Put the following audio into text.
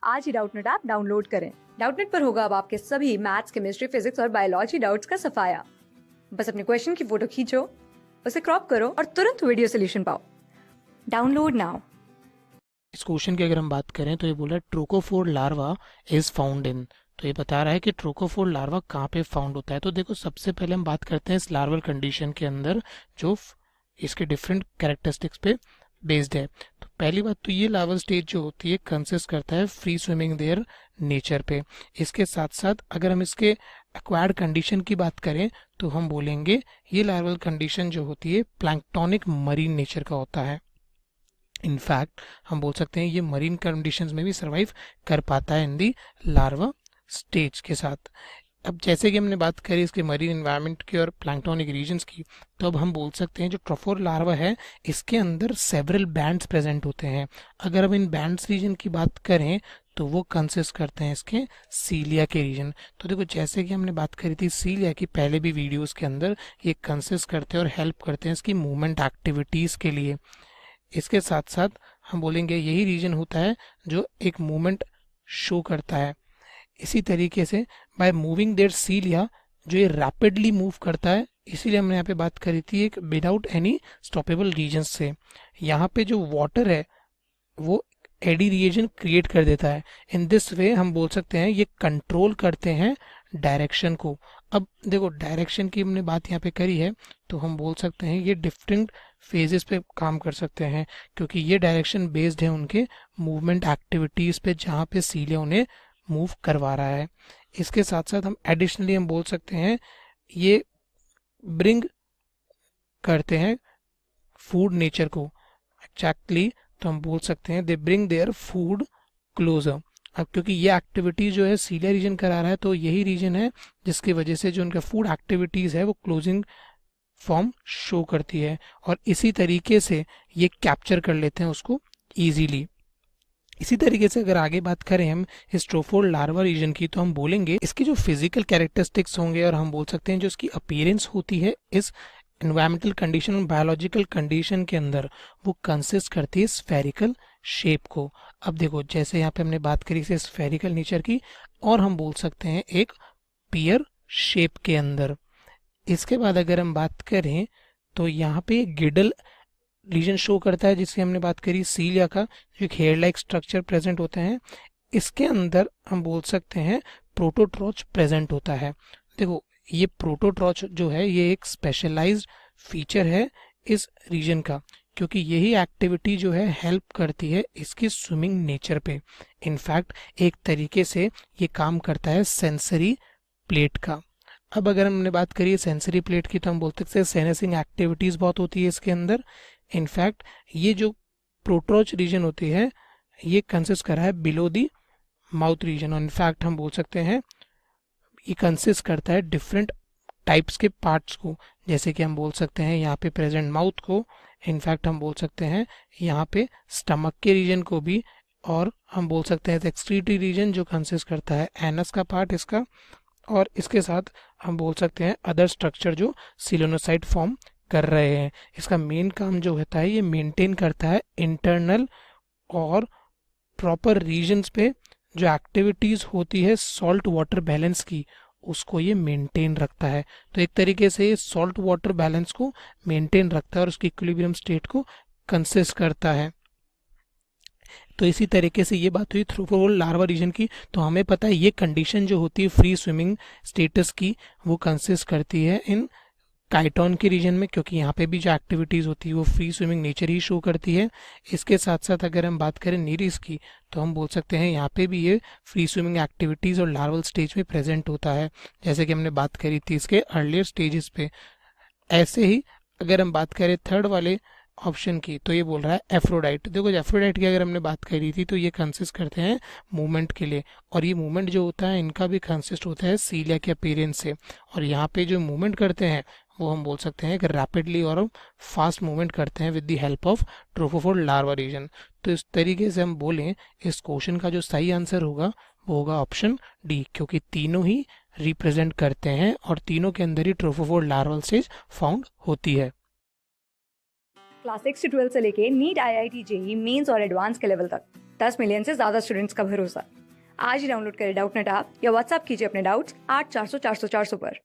आज ही Doubtnut app download करें। Doubtnut पर होगा अब आपके सभी मैथ्स, केमिस्ट्री, फिजिक्स और बायोलॉजी डाउट्स का सफाया। बस अपने क्वेश्चन की फोटो खींचो, उसे क्रॉप करो और तुरंत वीडियो सोल्यूशन पाओ। Download now. इस क्वेश्चन की अगर हम बात करें तो ये बोला trochophore larva is found in, तो ये बता रहा है कि ट्रोकोफोर लार्वा कहाँ पे फाउंड होता है। तो देखो सबसे पहले हम बात करते हैं इस लार्वल कंडीशन के अंदर जो इसके डिफरेंट कैरेक्टरिस्टिक्स पे बेस्ड है। तो पहली बात तो ये लार्वल स्टेज जो होती है कंसिस्ट करता है फ्री स्विमिंग देयर नेचर पे। इसके साथ साथ अगर हम इसके एक्वायर्ड कंडीशन की बात करें तो हम बोलेंगे ये लार्वल कंडीशन जो होती है प्लैंक्टोनिक मरीन नेचर का होता है। इनफैक्ट हम बोल सकते हैं ये मरीन कंडीशंस में भी सरवाइव कर पाता है इन दी लार्वा स्टेज के साथ। अब जैसे कि हमने बात करी इसके मरीन एनवायरनमेंट की और प्लैंक्टोनिक रीजन्स की, तो अब हम बोल सकते हैं जो ट्रोफोर लार्वा है इसके अंदर सेवरल बैंड्स प्रेजेंट होते हैं। अगर हम इन बैंड्स रीजन की बात करें तो वो कंसिस्ट करते हैं इसके सीलिया के रीजन। तो देखो जैसे कि हमने बात करी थी सीलिया की पहले भी वीडियोस के अंदर, ये कंसिस्ट करते हैं और हेल्प करते हैं इसकी मूवमेंट एक्टिविटीज़ के लिए। इसके साथ साथ हम बोलेंगे यही रीजन होता है जो एक मूवमेंट शो करता है। इसी तरीके से बाय मूविंग देयर सीलिया जो ये रैपिडली मूव करता है, इसीलिए हमने यहाँ पे बात करी थी एक विदाउट एनी स्टॉपेबल रीजन से। यहाँ पे जो वाटर है वो एडी रीजन क्रिएट कर देता है। इन दिस वे हम बोल सकते हैं ये कंट्रोल करते हैं डायरेक्शन को। अब देखो डायरेक्शन की हमने बात यहाँ पे करी है तो हम बोल सकते हैं ये डिफरेंट फेजेस पे काम कर सकते हैं क्योंकि ये डायरेक्शन बेस्ड है उनके मूवमेंट एक्टिविटीज पे जहाँ पे सीलिया उन्हें मूव करवा रहा है। इसके साथ साथ हम एडिशनली हम बोल सकते हैं ये ब्रिंग करते हैं फूड नेचर को एक्जैक्टली, तो हम बोल सकते हैं they bring their food closer. अब क्योंकि ये एक्टिविटी जो है सीलिया रीजन करा रहा है तो यही रीजन है जिसकी वजह से जो उनका फूड एक्टिविटीज है वो क्लोजिंग फॉर्म शो करती है और इसी तरीके से ये कैप्चर कर लेते हैं उसको इजीली। इसी तरीके से अगर आगे बात करें हम इस ट्रोफोर लार्वा रीजन की तो हम बोलेंगे इसकी जो फिजिकल कैरेक्टरिस्टिक्स होंगे और हम बोल सकते हैं जो इसकी अपीयरेंस होती है इस एनवायरमेंटल कंडीशन और बायोलॉजिकल कंडीशन के अंदर वो कंसिस्ट करती है स्फेरिकल शेप को। अब देखो जैसे यहाँ पे हमने बात करी से स्फेरिकल नेचर की और हम बोल सकते हैं एक पियर शेप के अंदर। इसके बाद अगर हम बात करें तो यहाँ पे गिडल रीजन शो करता है जिसकी हमने बात करी सीलिया का, जो एक हेयर लाइक स्ट्रक्चर प्रेजेंट होते हैं। इसके अंदर हम बोल सकते हैं प्रोटोट्रॉच प्रेजेंट होता है। देखो ये प्रोटोट्रॉच जो है ये एक स्पेशलाइज्ड फीचर है इस रीजन का क्योंकि यही एक्टिविटी जो है हेल्प करती है इसकी स्विमिंग नेचर पे। इनफैक्ट एक तरीके से ये काम करता है सेंसरी प्लेट का। अब अगर हमने बात करी सेंसरी प्लेट की तो हम बोल सकते हैं सेंसिंग एक्टिविटीज़ बहुत होती है इसके अंदर। इनफैक्ट ये जो प्रोट्रोच रीजन होती है ये कंसिस्ट कर रहा है बिलो दी माउथ रीजन और इनफैक्ट हम बोल सकते हैं ये कंसिस्ट करता है डिफरेंट टाइप्स के पार्ट्स को, जैसे कि हम बोल सकते हैं यहाँ पे प्रेजेंट माउथ को, इनफैक्ट हम बोल सकते हैं यहाँ पे स्टमक के रीजन को भी, और हम बोल सकते हैं एक्सक्रीटरी रीजन जो कंसिस्ट करता है एनस का पार्ट इसका, और इसके साथ हम बोल सकते हैं अदर स्ट्रक्चर जो सिलोनोसाइट फॉर्म कर रहे हैं। इसका मेन काम जो होता है ये मेंटेन करता है इंटरनल और प्रॉपर रीजन्स पे जो एक्टिविटीज़ होती है सॉल्ट वाटर बैलेंस की उसको ये मेंटेन रखता है। तो एक तरीके से ये सॉल्ट वाटर बैलेंस को मेंटेन रखता है और उसकी इक्विलिब्रियम स्टेट को कंसिस्ट करता है। तो इसी तरीके से ये बात हुई ट्रोफोर लार्वा रीजन की। तो हमें पता है ये कंडीशन जो होती है फ्री स्विमिंग स्टेटस की वो कंसिस्ट करती है इन काइटोन के रीजन में क्योंकि यहाँ पे भी जो एक्टिविटीज़ होती है वो फ्री स्विमिंग नेचर ही शो करती है। इसके साथ साथ अगर हम बात करें नीरिस की तो हम बोल सकते हैं यहाँ पे भी ये फ्री स्विमिंग एक्टिविटीज़ और लार्वल स्टेज में प्रेजेंट होता है जैसे कि हमने बात करी थी इसके अर्लियर स्टेजेस पे। ऐसे ही अगर हम बात करें थर्ड वाले ऑप्शन की तो ये बोल रहा है एफ्रोडाइट। देखो एफ्रोडाइट की अगर हमने बात करी थी तो ये कंसिस्ट करते हैं मूवमेंट के लिए और ये मूवमेंट जो होता है इनका भी कंसिस्ट होता है सीलिया के अपीयरेंस से, और यहाँ पे जो मूवमेंट करते हैं वो हम बोल सकते हैं कि रैपिडली और फास्ट मूवमेंट करते हैं with the help of trochophore larva region. तो इस तरीके से हम बोलें इस क्वेश्चन का जो सही आंसर होगा वो होगा ऑप्शन डी क्योंकि तीनों ही रिप्रेजेंट करते हैं और तीनों के अंदर ही ट्रोफोफोर लार्वल स्टेज फाउंड होती है। क्लास 6 से 12 से लेके नीट, IIT, JEE मेंस और एडवांस के लेवल तक 10 मिलियन से ज्यादा स्टूडेंट्स का भरोसा। आज ही डाउनलोड करें डाउटनेट ऐप या व्हाट्सएप कीजिए अपने डाउट्स 8400 400 400 पर।